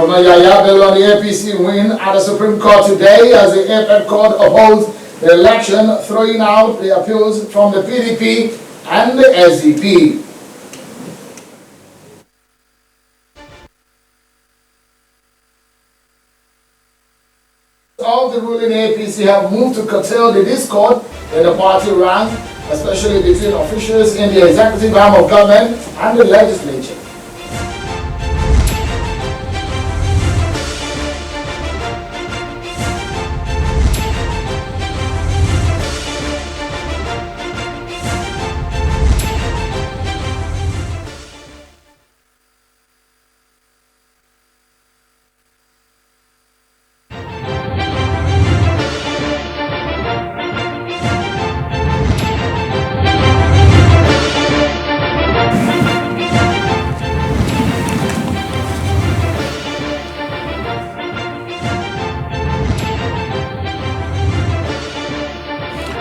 Governor Yaya Bello and the APC win at the Supreme Court today as the APEC Court upholds the election, throwing out the appeals from the PDP and the SDP. All the ruling APC have moved to curtail the discord in the party rank, especially between officials in the executive arm of government and the legislature.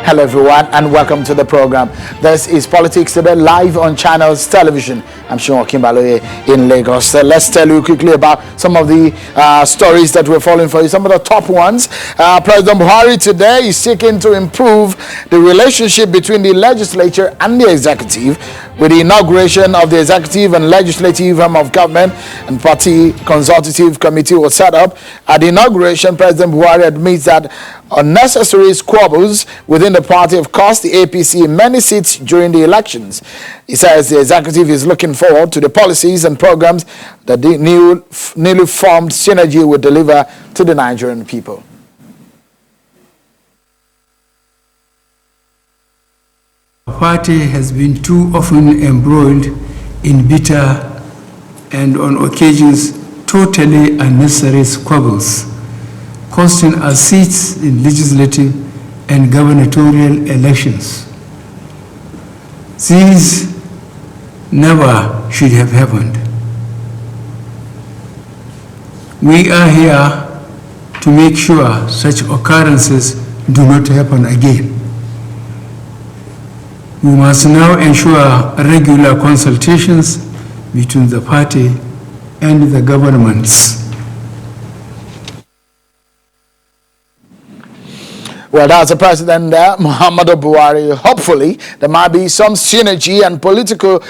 Hello everyone and welcome to the program. This is Politics Today live on Channels Television. I'm Sean Kimbaloye in Lagos. Let's tell you quickly about some of the stories that we're following for you. Some of the top ones. President Buhari today is seeking to improve the relationship between the legislature and the executive with the inauguration of the executive and legislative arm of government, and party consultative committee was set up. At the inauguration, President Buhari admits that unnecessary squabbles within the party have cost the APC many seats during the elections. He says the executive is looking forward to the policies and programs that the newly formed synergy will deliver to the Nigerian people. The party has been too often embroiled in bitter and on occasions totally unnecessary squabbles, costing us seats in legislative and gubernatorial elections. These never should have happened. We are here to make sure such occurrences do not happen again. We must now ensure regular consultations between the party and the governments. Well, that's the president there, Muhammadu Buhari. Hopefully, there might be some synergy and political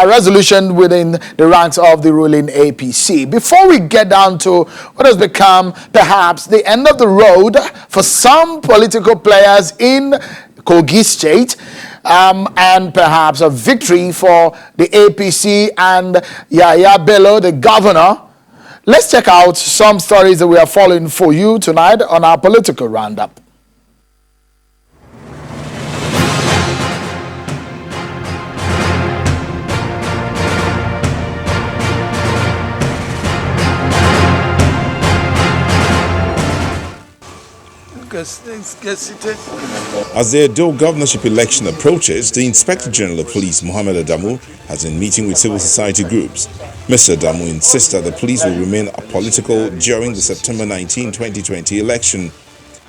resolution within the ranks of the ruling APC. Before we get down to what has become perhaps the end of the road for some political players in Kogi State, and perhaps a victory for the APC and Yaya Bello, the governor, let's check out some stories that we are following for you tonight on our political roundup. As the Edo governorship election approaches, the Inspector General of Police, Mohammed Adamu, has been meeting with civil society groups. Mr. Adamu insists that the police will remain apolitical during the September 19, 2020 election.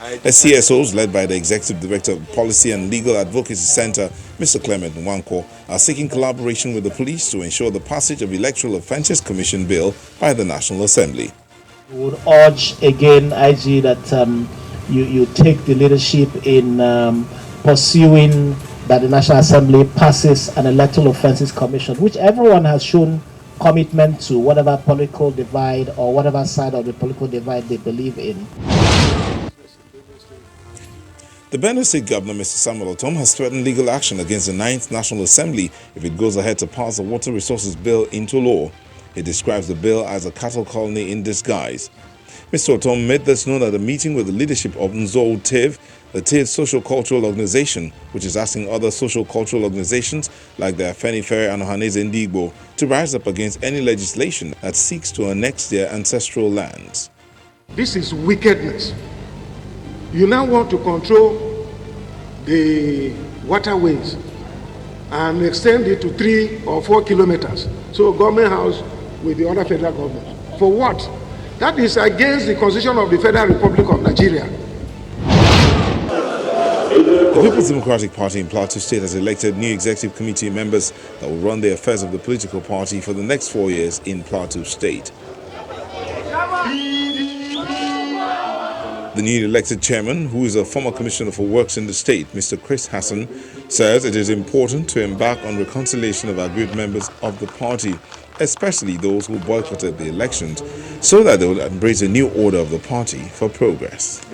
CSOs, led by the Executive Director of Policy and Legal Advocacy Center, Mr. Clement Nwankwo, are seeking collaboration with the police to ensure the passage of Electoral Offences Commission Bill by the National Assembly. We would urge again, IG, that you take the leadership in pursuing that the National Assembly passes an Electoral Offences Commission, which everyone has shown commitment to, whatever political divide or whatever side of the political divide they believe in. The Benue State Governor, Mr. Samuel Otom, has threatened legal action against the 9th National Assembly if it goes ahead to pass the Water Resources Bill into law. He describes the bill as a cattle colony in disguise. Mr. Otom made this known at a meeting with the leadership of Nzo TIV, the TIV social cultural organization, which is asking other social cultural organizations like the Afenifere and Ohaneze Ndigbo to rise up against any legislation that seeks to annex their ancestral lands. This is wickedness. You now want to control the waterways and extend it to 3 or 4 kilometers. So government house with the other federal government. For what? That is against the Constitution of the Federal Republic of Nigeria. The People's Democratic Party in Plateau State has elected new executive committee members that will run the affairs of the political party for the next 4 years in Plateau State. The newly elected chairman, who is a former commissioner for works in the state, Mr. Chris Hassan, says it is important to embark on reconciliation of aggrieved members of the party, especially those who boycotted the elections, so that they will embrace a new order of the party for progress.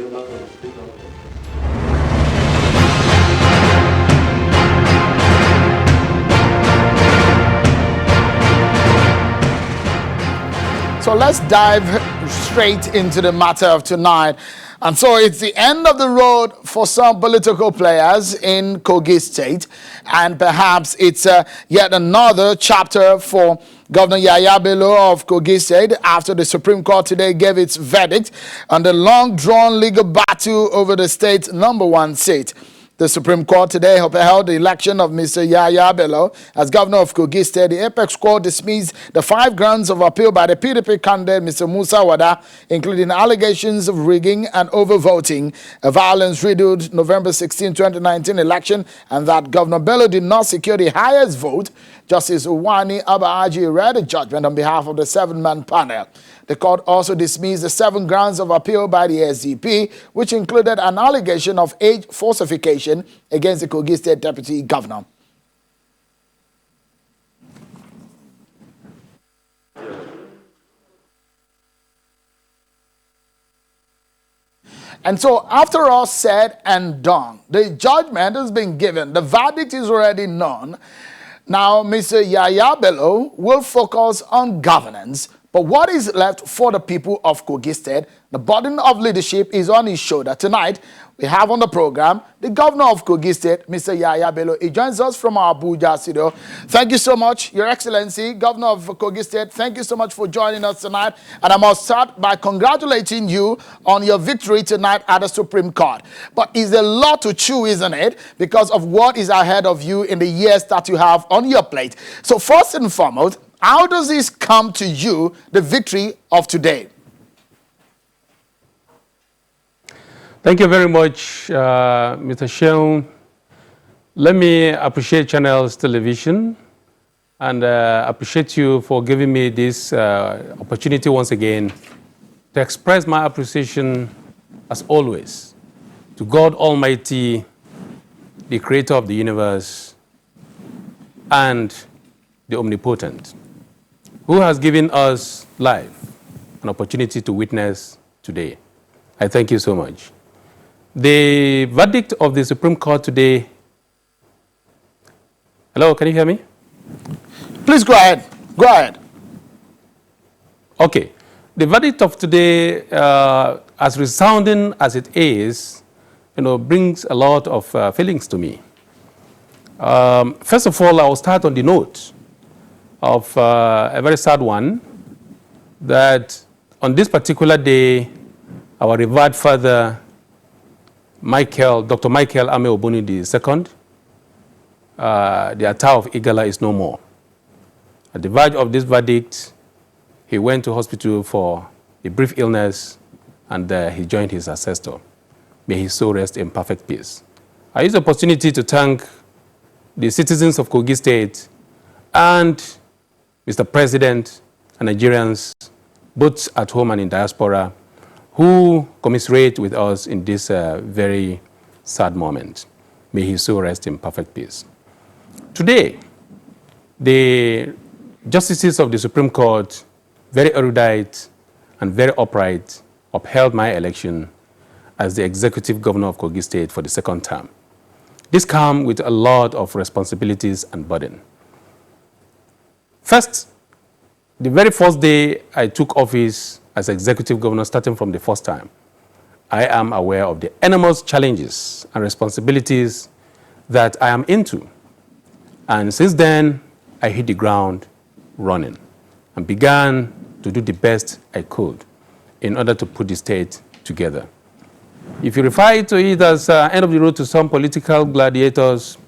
So let's dive straight into the matter of tonight. And so it's the end of the road for some political players in Kogi State. And perhaps it's yet another chapter for Governor Yaya Bello of Kogi State after the Supreme Court today gave its verdict on the long-drawn legal battle over the state's #1 seat. The Supreme Court today held the election of Mr. Yaya Bello as governor of Kogi State. The apex court dismissed the 5 grounds of appeal by the PDP candidate, Mr. Musa Wada, including allegations of rigging and overvoting, a violence-riddled November 16, 2019 election, and that Governor Bello did not secure the highest vote. Justice Uwani Abaaji read a judgment on behalf of the 7-man panel. The court also dismissed the 7 grounds of appeal by the SDP, which included an allegation of age falsification against the Kogi State Deputy Governor. And so, after all said and done, the judgment has been given. The verdict is already known. Now, Mr. Yaya Bello will focus on governance. But what is left for the people of Kogi State? The burden of leadership is on his shoulder. Tonight, we have on the program the governor of Kogi State, Mr. Yaya Bello. He joins us from our Abuja studio. Thank you so much, Your Excellency, Governor of Kogi State. Thank you so much for joining us tonight. And I must start by congratulating you on your victory tonight at the Supreme Court. But it's a lot to chew, isn't it? Because of what is ahead of you in the years that you have on your plate. So first and foremost, how does this come to you, the victory of today? Thank you very much, Mr. Sheung. Let me appreciate Channels Television and appreciate you for giving me this opportunity once again to express my appreciation, as always, to God Almighty, the creator of the universe, and the omnipotent, who has given us life, an opportunity to witness today. I thank you so much. The verdict of the Supreme Court today. Hello, can you hear me? Please go ahead. Go ahead. Okay. The verdict of today, as resounding as it is, brings a lot of feelings to me. First of all, I will start on the note of a very sad one, that on this particular day, our revered father, Dr. Michael Ame Obuni II, the Atta of Igala, is no more. At the verge of this verdict, he went to hospital for a brief illness, and he joined his ancestor. May his soul rest in perfect peace. I use the opportunity to thank the citizens of Kogi State and Mr. President and Nigerians, both at home and in diaspora, who commiserate with us in this very sad moment. May his soul rest in perfect peace. Today, the justices of the Supreme Court, very erudite and very upright, upheld my election as the executive governor of Kogi State for the 2nd term. This comes with a lot of responsibilities and burden. First, the very first day I took office as executive governor, starting from the first time, I am aware of the enormous challenges and responsibilities that I am into. And since then, I hit the ground running and began to do the best I could in order to put the state together. If you refer to it as end of the road to some political gladiators,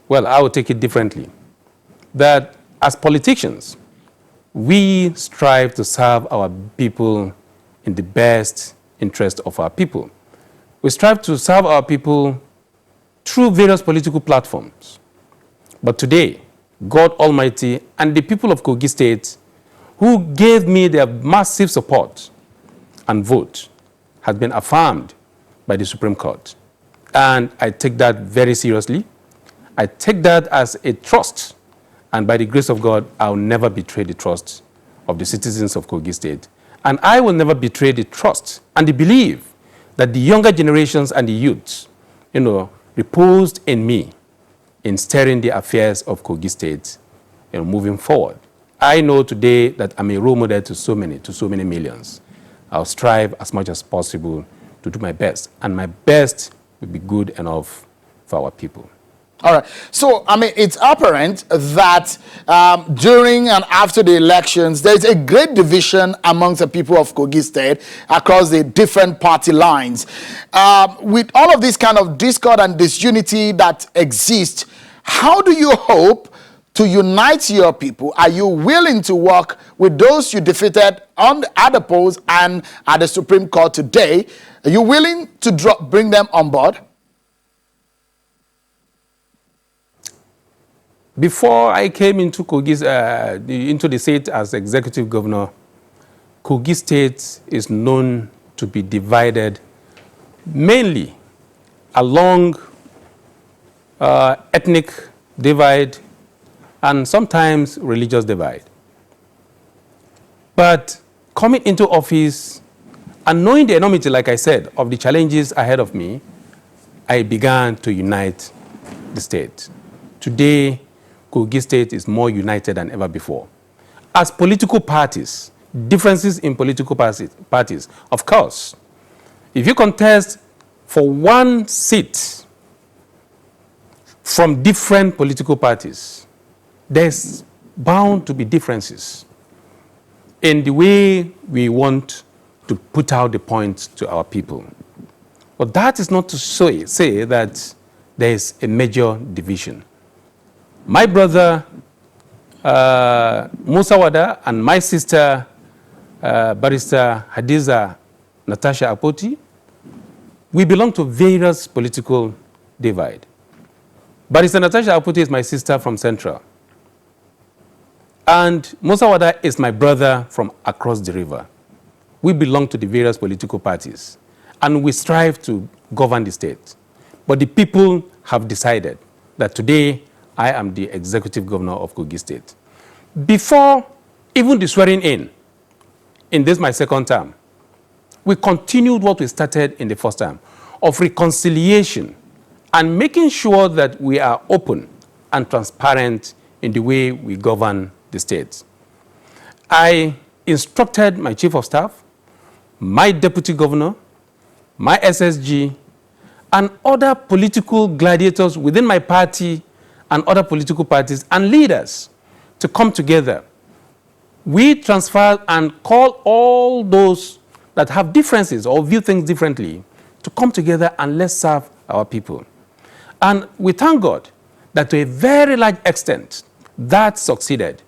well, I will take it differently. That as politicians, we strive to serve our people in the best interest of our people. We strive to serve our people through various political platforms. But today, God Almighty and the people of Kogi State, who gave me their massive support and vote, has been affirmed by the Supreme Court. And I take that very seriously. I take that as a trust. And by the grace of God, I'll never betray the trust of the citizens of Kogi State. And I will never betray the trust and the belief that the younger generations and the youths, reposed in me in steering the affairs of Kogi State, moving forward. I know today that I'm a role model to so many millions. I'll strive as much as possible to do my best, and my best will be good enough for our people. All right. So, it's apparent that during and after the elections, there's a great division amongst the people of Kogi State across the different party lines. With all of this kind of discord and disunity that exists, how do you hope to unite your people? Are you willing to work with those you defeated at the polls and at the Supreme Court today? Are you willing to bring them on board? Before I came into into the state as executive governor, Kogi State is known to be divided mainly along ethnic divide and sometimes religious divide. But coming into office and knowing the enormity, like I said, of the challenges ahead of me, I began to unite the state. Today, Kogi State is more united than ever before. As political parties, differences in political parties, of course, if you contest for one seat from different political parties, there's bound to be differences in the way we want to put out the point to our people. But that is not to say that there is a major division. My brother, Musa Wada, and my sister, Barrister Hadiza Natasha Apoti, we belong to various political divide. Barrister Natasha Apoti is my sister from Central. And Musa Wada is my brother from across the river. We belong to the various political parties. And we strive to govern the state. But the people have decided that today I am the executive governor of Kogi State. Before even the swearing in this my second term, we continued what we started in the first term of reconciliation and making sure that we are open and transparent in the way we govern the state. I instructed my chief of staff, my deputy governor, my SSG, and other political gladiators within my party and other political parties and leaders to come together. We transfer and call all those that have differences or view things differently to come together and let's serve our people. And we thank God that to a very large extent, that succeeded.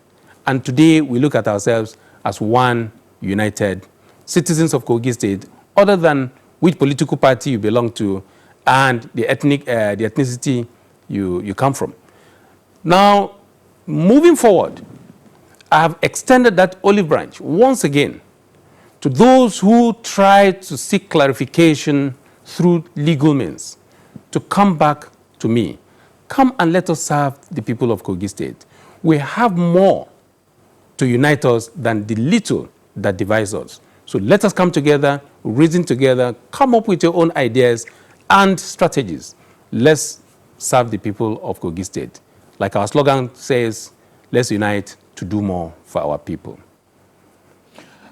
And today we look at ourselves as one united citizens of Kogi State, other than which political party you belong to and the ethnicity you come from. Now, moving forward, I have extended that olive branch once again to those who try to seek clarification through legal means to come back to me. Come and let us serve the people of Kogi State. We have more to unite us than the little that divides us. So let us come together, reason together, come up with your own ideas and strategies. Let's serve the people of Kogi State. Like our slogan says, let's unite to do more for our people.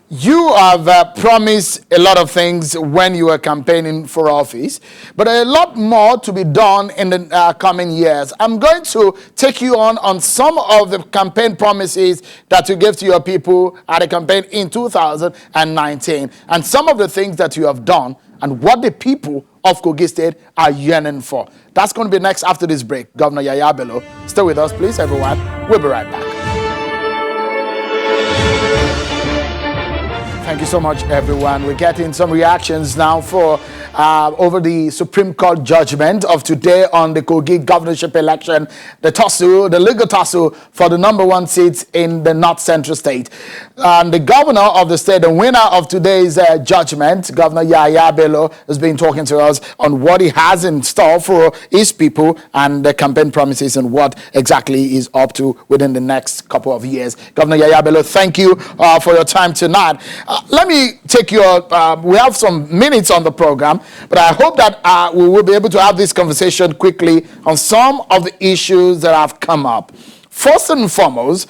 You have promised a lot of things when you were campaigning for office, but a lot more to be done in the coming years. I'm going to take you on some of the campaign promises that you gave to your people at the campaign in 2019, and some of the things that you have done and what the people of Kogi State are yearning for. That's going to be next after this break. Governor Yaya Bello, stay with us, please, everyone. We'll be right back. Thank you so much, everyone. We're getting some reactions now for over the Supreme Court judgment of today on the Kogi governorship election, the legal tussle for the #1 seat in the North Central State. And the governor of the state, the winner of today's judgment, Governor Yahaya Bello, has been talking to us on what he has in store for his people and the campaign promises and what exactly he's up to within the next couple of years. Governor Yahaya Bello, thank you for your time tonight. Let me take your, we have some minutes on the program, but I hope that we will be able to have this conversation quickly on some of the issues that have come up. First and foremost,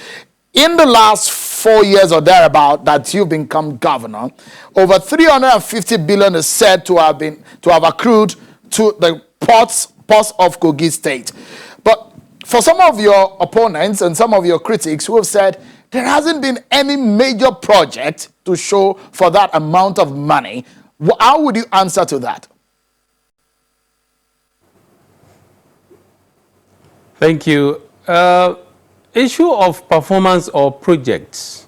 in the last 4 years or thereabout that you've become governor, over 350 billion is said to have accrued to the ports of Kogi State. But for some of your opponents and some of your critics who have said there hasn't been any major project to show for that amount of money, how would you answer to that? Thank you. Issue of performance or projects.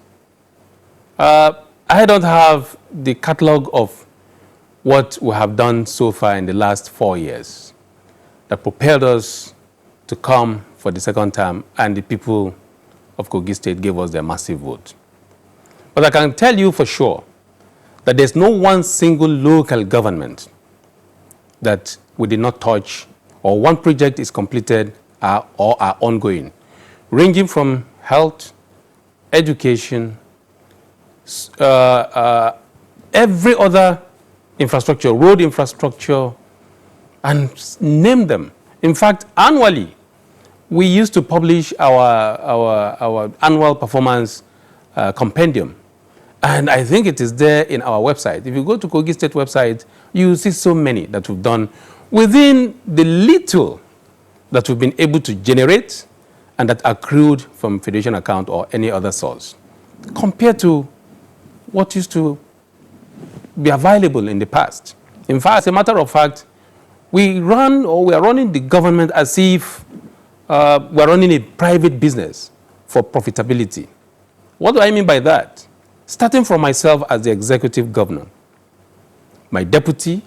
I don't have the catalog of what we have done so far in the last 4 years that propelled us to come for the second term, and the people of Kogi State gave us their massive vote. But I can tell you for sure that there's no one single local government that we did not touch, or one project is completed or are ongoing, ranging from health, education, every other infrastructure, road infrastructure, and name them. In fact, annually, we used to publish our annual performance compendium. And I think it is there in our website. If you go to Kogi State website, you will see so many that we've done within the little that we've been able to generate and that accrued from Federation account or any other source, compared to what used to be available in the past. In fact, as a matter of fact, we are running the government as if we're running a private business for profitability. What do I mean by that? Starting from myself as the executive governor, my deputy,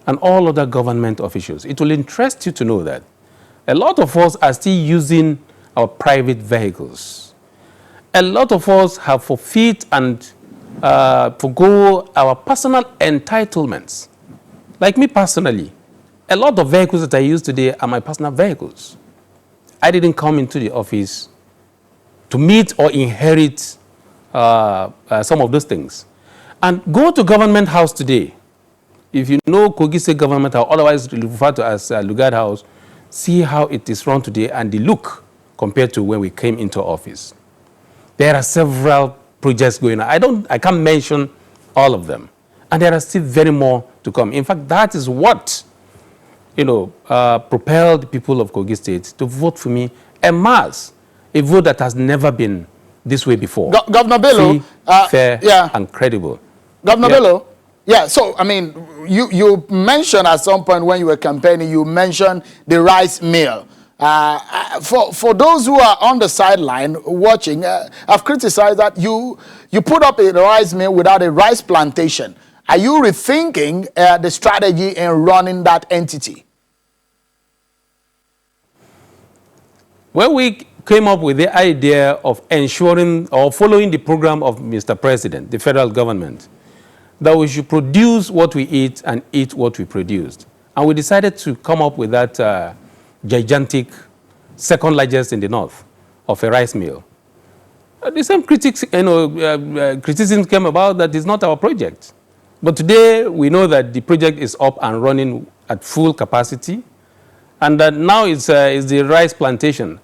and all other government officials. It will interest you to know that a lot of us are still using our private vehicles. A lot of us have forfeit and forgo our personal entitlements. Like me personally, a lot of vehicles that I use today are my personal vehicles. I didn't come into the office to meet or inherit some of those things. And go to Government House today. If you know Kogi State Government House, otherwise referred to as Lugard House, see how it is run today and the look compared to when we came into office. There are several projects going on. I can't mention all of them. And there are still very more to come. In fact, that is what propelled people of Kogi State to vote for me en masse, a vote that has never been this way before. Governor Bello, fair, and credible. Governor Bello, yeah, so, I mean, you mentioned at some point when you were campaigning, you mentioned the rice mill. For those who are on the sideline watching, I've criticized that you put up a rice mill without a rice plantation. Are you rethinking the strategy in running that entity? When we came up with the idea of ensuring or following the program of Mr. President, the federal government, that we should produce what we eat and eat what we produced. And we decided to come up with that gigantic, second largest in the north, of a rice mill. The same criticism came about that it's not our project. But today, we know that the project is up and running at full capacity, and that now it's the rice plantation.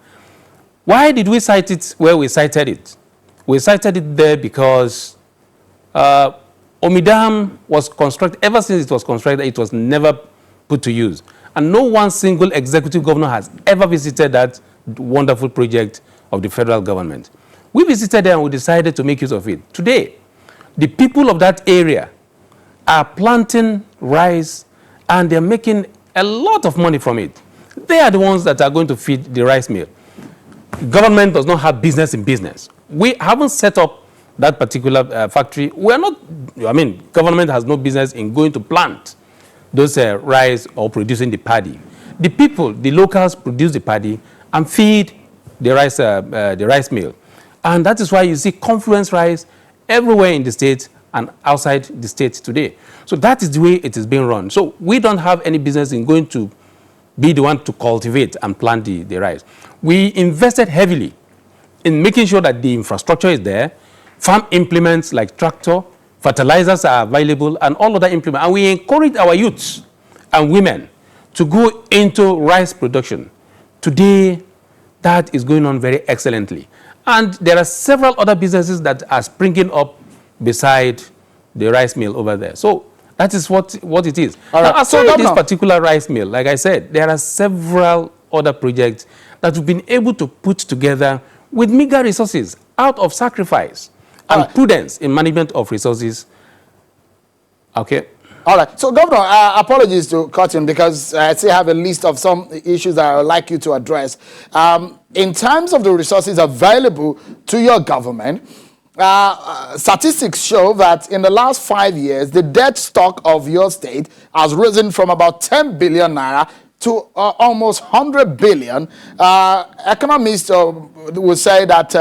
Why did we cite it where we cited it? We cited it there because Omidam was constructed, ever since it was constructed, it was never put to use. And no one single executive governor has ever visited that wonderful project of the federal government. We visited there and we decided to make use of it. Today, the people of that area are planting rice and they're making a lot of money from it. They are the ones that are going to feed the rice mill. Government does not have business in business. We haven't set up that particular factory. We are not, I mean, government has no business in going to plant those rice or producing the paddy. The people, the locals produce the paddy and feed the rice mill. And that is why you see confluence rice everywhere in the state and outside the state today. So that is the way it is being run. So we don't have any business in going to be the one to cultivate and plant the rice. We invested heavily in making sure that the infrastructure is there, farm implements like tractor, fertilizers are available, and all other implements. And we encourage our youths and women to go into rice production. Today, that is going on very excellently. And there are several other businesses that are springing up beside the rice mill over there. So that is what it is. All right. Now, aside this particular rice mill, like I said, there are several other projects that we've been able to put together with meager resources out of sacrifice and prudence in management of resources. Okay. All right. So, Governor, apologies to cut in because I still have a list of some issues that I would like you to address. In terms of the resources available to your government, statistics show that in the last 5 years, the debt stock of your state has risen from about 10 billion naira to almost 100 billion. Economists will say that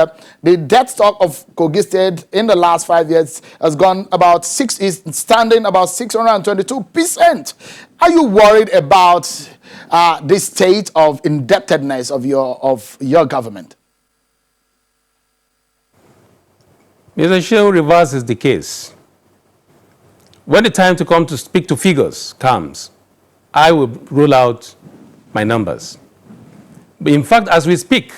the debt stock of Kogi State in the last 5 years has gone about is standing about 622%. Are you worried about the state of indebtedness of your government? Mr. Shehu, reverse is the case. When the time to come to speak to figures comes, I will roll out my numbers. But in fact, as we speak,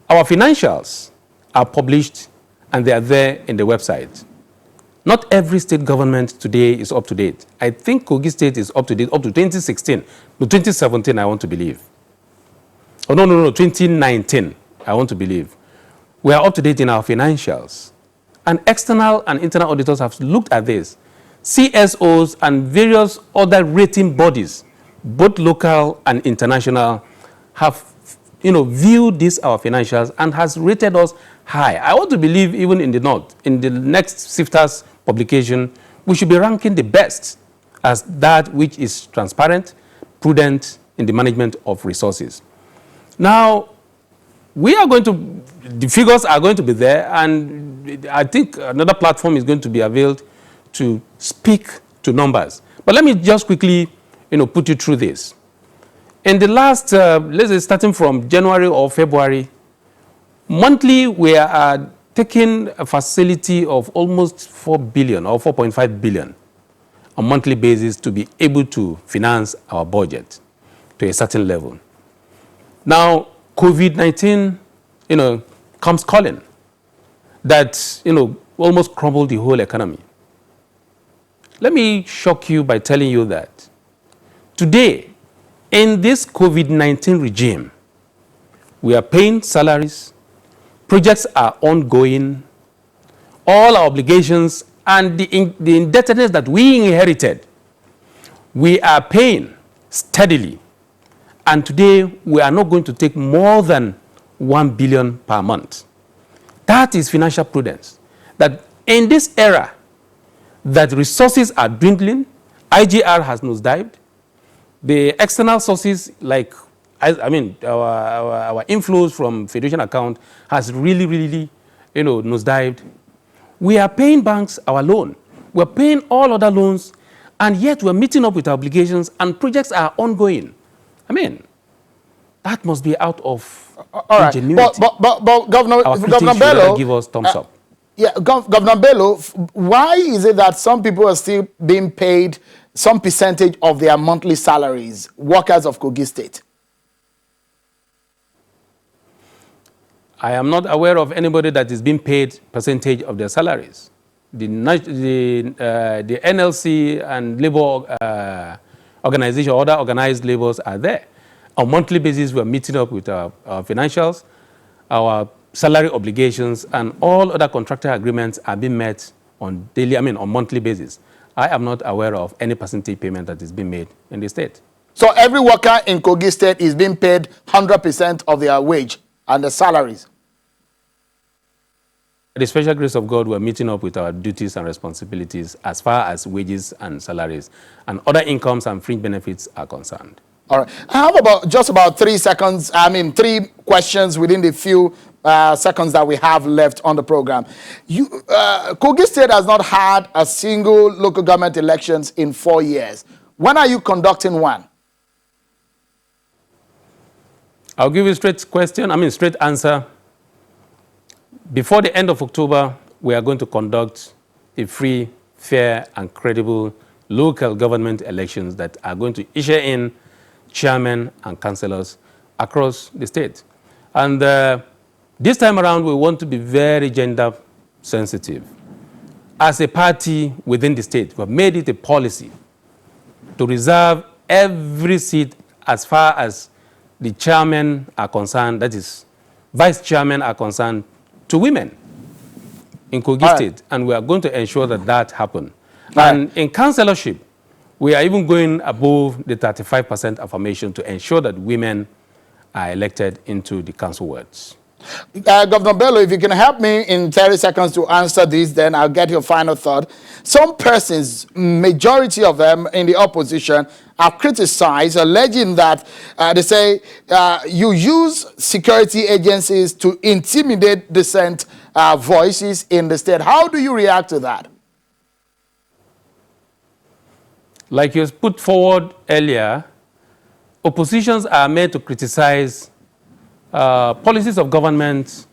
our financials are published and they are there in the website. Not every state government today is up to date. I think Kogi State is up to date up to 2016. No, 2017, I want to believe. Oh, no, 2019, I want to believe. We are up to date in our financials. And external and internal auditors have looked at this. CSOs and various other rating bodies, both local and international, have viewed these our financials and has rated us high. I want to believe even in the north, in the next SIFTA's publication, we should be ranking the best as that which is transparent, prudent in the management of resources. Now, the figures are going to be there, and I think another platform is going to be availed to speak to numbers. But let me just quickly, put you through this. In the last, let's say starting from January or February, monthly we are taking a facility of almost 4 billion or 4.5 billion on a monthly basis to be able to finance our budget to a certain level. Now, COVID-19, comes calling that, almost crumbled the whole economy. Let me shock you by telling you that today, in this COVID-19 regime, we are paying salaries, projects are ongoing, all our obligations and the indebtedness that we inherited, we are paying steadily. And today, we are not going to take more than 1 billion per month. That is financial prudence. That in this era, that resources are dwindling, IGR has nosedived. The external sources, like, our inflows from Federation account has really, nosedived. We are paying banks our loan. We're paying all other loans, and yet we're meeting up with our obligations, and projects are ongoing. That must be out of ingenuity. But Governor Bello, give us thumbs up. Yeah, Governor Bello, why is it that some people are still being paid some percentage of their monthly salaries, workers of Kogi State? I am not aware of anybody that is being paid percentage of their salaries. The NLC and labor organization, other organized labors are there. On a monthly basis, we are meeting up with our financials, our salary obligations, and all other contractor agreements are being met on monthly basis. I am not aware of any percentage payment that is being made in the state. So every worker in Kogi State is being paid 100% of their wage and the salaries? By the special grace of God, we're meeting up with our duties and responsibilities as far as wages and salaries and other incomes and fringe benefits are concerned. All right. I have just about 3 seconds. 3 questions within the few seconds that we have left on the program. Kogi State has not had a single local government elections in 4 years. When are you conducting one? I'll give you a straight answer. Before the end of October, we are going to conduct a free, fair, and credible local government elections that are going to usher in chairmen and councillors across the state. And this time around, we want to be very gender sensitive. As a party within the state, we have made it a policy to reserve every seat as far as the chairmen are concerned, that is, vice chairmen are concerned, to women in Kogi State. And we are going to ensure that that happens. And in councillorship, we are even going above the 35% affirmation to ensure that women are elected into the council wards. Governor Bello, if you can help me in 30 seconds to answer this, then I'll get your final thought. Some persons, majority of them in the opposition, have criticized, alleging that they say you use security agencies to intimidate dissent voices in the state. How do you react to that? Like you put forward earlier, oppositions are made to criticize policies of government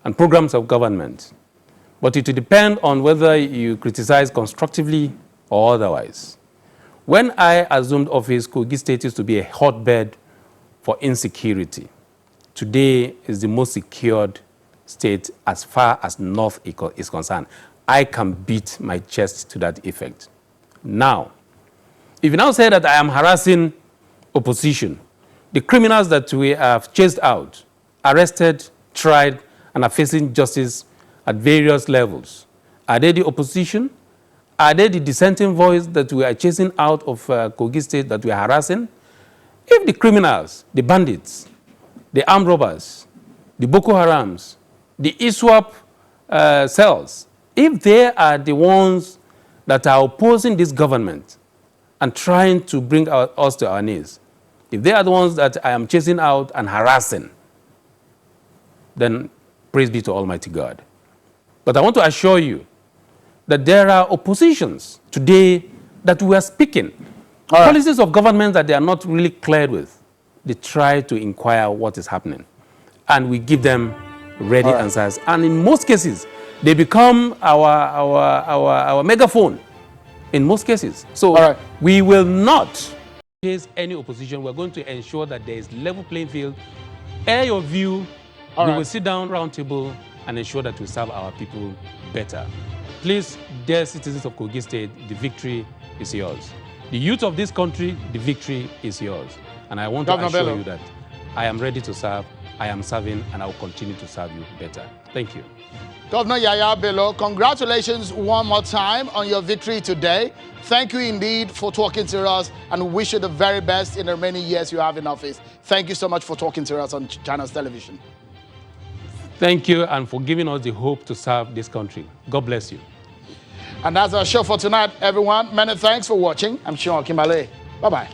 and programs of government. But it will depend on whether you criticize constructively or otherwise. When I assumed office, Kogi State used to be a hotbed for insecurity. Today is the most secured state as far as North is concerned. I can beat my chest to that effect. Now, if you now say that I am harassing opposition, the criminals that we have chased out, arrested, tried, and are facing justice at various levels, are they the opposition? Are they the dissenting voice that we are chasing out of Kogi State that we are harassing? If the criminals, the bandits, the armed robbers, the Boko Harams, the ISWAP cells, if they are the ones that are opposing this government and trying to bring us to our knees, if they are the ones that I am chasing out and harassing, then praise be to Almighty God. But I want to assure you that there are oppositions today that we are speaking. Policies of government that they are not really clear with. They try to inquire what is happening. And we give them ready answers. And in most cases, they become our megaphone. In most cases. So we will not face any opposition. We're going to ensure that there is level playing field. Air your view. We will sit down round table and ensure that we serve our people better. Please, dear citizens of Kogi State, the victory is yours. The youth of this country, the victory is yours. And I want to assure you that I am ready to serve, I am serving, and I will continue to serve you better. Thank you. Governor Yaya Bello, congratulations one more time on your victory today. Thank you indeed for talking to us, and wish you the very best in the remaining years you have in office. Thank you so much for talking to us on Channels Television. Thank you, and for giving us the hope to serve this country. God bless you. And that's our show for tonight, everyone. Many thanks for watching. I'm Sean Kimbale. Bye-bye.